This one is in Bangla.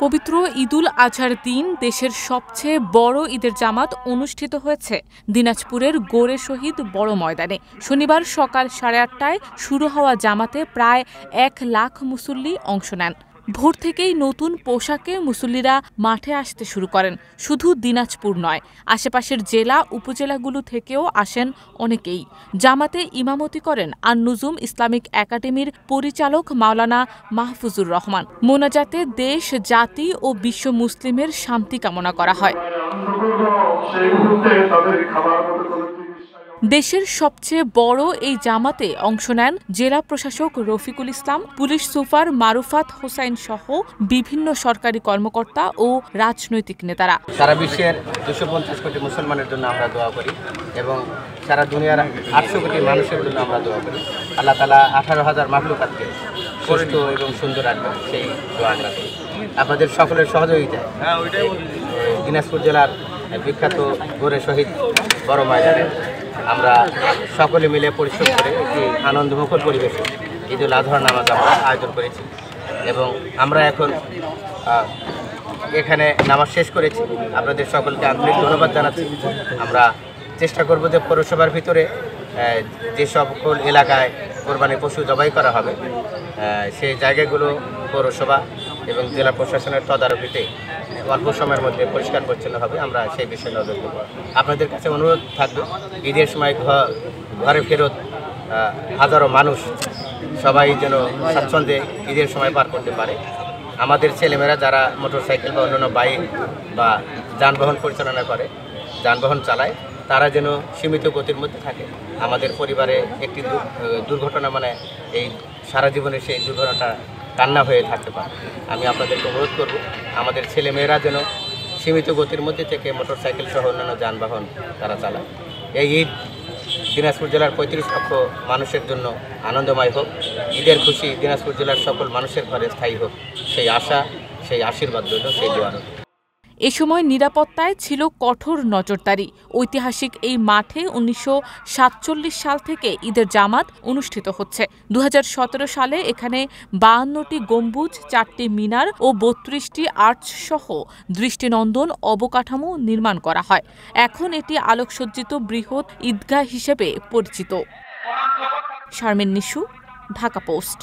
পবিত্র ঈদুল আজহার দিন দেশের সবচেয়ে বড় ঈদের জামাত অনুষ্ঠিত হয়েছে দিনাজপুরের গোরে শহীদ বড় ময়দানে। শনিবার সকাল 8:30টায় শুরু হওয়া জামাতে প্রায় 1 লাখ মুসল্লি অংশ নেন। ভোর থেকেই নতুন পোশাকে মুসল্লিরা মাঠে আসতে শুরু করেন। শুধু দিনাজপুর নয়, আশেপাশের জেলা উপজেলাগুলো থেকেও আসেন অনেকেই। জামাতে ইমামতি করেন আন-নুজুম ইসলামিক একাডেমির পরিচালক মাওলানা মাহফুজুর রহমান। মোনাজাতে দেশ, জাতি ও বিশ্ব মুসলিমের শান্তি কামনা করা হয়। দেশের সবচেয়ে বড় এই জামাতে অংশ নেন জেলা প্রশাসক রফিকুল ইসলাম, পুলিশ সুপার মারুফাত হোসাইন সহ বিভিন্ন সরকারি কর্মকর্তা ও রাজনৈতিক নেতারা। সারা বিশ্বের 250 কোটি মুসলমানের জন্য আমরা দোয়া করি এবং সারা দুনিয়ার 800 কোটি মানুষের জন্য আমরা দোয়া করি। আল্লাহ তাআলা 18,000 মাখলুকাতকে সুস্থ এবং সুন্দর রাখবেন, সেই দোয়া আমরা করি। আপনাদের সকলের সহযোগিতায় দিনাজপুর জেলার বিখ্যাত গোরে শহীদ বড় ময়দানে আমরা সকলে মিলে পরিশ্রম করে একটি আনন্দমুখর পরিবেশে ঈদুল আজহার নামাজ আমরা আয়োজন করেছি এবং আমরা এখন এখানে নামাজ শেষ করেছি। আপনাদের সকলকে আন্তরিক ধন্যবাদ জানাচ্ছি। আমরা চেষ্টা করব যে পৌরসভার ভিতরে যে সকল এলাকায় কোরবানি পশু জবাই করা হবে সেই জায়গাগুলো পৌরসভা এবং জেলা প্রশাসনের তদারকিতে অল্প সময়ের মধ্যে পরিষ্কার পরিচ্ছন্ন হবে। আমরা সেই বিষয়ে নজর দেব। আপনাদের কাছে অনুরোধ থাকবে, ঈদের সময় ঘরে ফেরত হাজারো মানুষ সবাই যেন স্বাচ্ছন্দ্যে ঈদের সময় পার করতে পারে। আমাদের ছেলেমেয়েরা যারা মোটরসাইকেল বা অন্যান্য বাইক বা যানবাহন পরিচালনা করে, যানবাহন চালায়, তারা যেন সীমিত গতির মধ্যে থাকে। আমাদের পরিবারে একটি দুর্ঘটনা এই সারা জীবনে সেই দুর্ঘটনাটা কান্না হয়ে থাকতে পারে। আমি আপনাদেরকে অনুরোধ করব, আমাদের ছেলেমেয়েরা যেন সীমিত গতির মধ্যে থেকে মোটরসাইকেল সহ অন্যান্য যানবাহন তারা চালায়। এই ঈদ দিনাজপুর জেলার 35 লক্ষ মানুষের জন্য আনন্দময় হোক। ঈদের খুশি দিনাজপুর জেলার সকল মানুষের ঘরে স্থায়ী হোক, সেই আশা, সেই আশীর্বাদ রইল, সেই দোয়া রইল। এ সময় নিরাপত্তায় ছিল কঠোর নজরদারি। ঐতিহাসিক এই মাঠে 1947 সাল থেকে ঈদের জামাত অনুষ্ঠিত হচ্ছে। 2017 সালে এখানে 52টি গম্বুজ, 4টি মিনার ও 32টি আর্চ সহ দৃষ্টিনন্দন অবকাঠামো নির্মাণ করা হয়। এখন এটি আলোকসজ্জিত বৃহৎ ঈদগাহ হিসেবে পরিচিত। শারমিন নিশু, ঢাকা পোস্ট।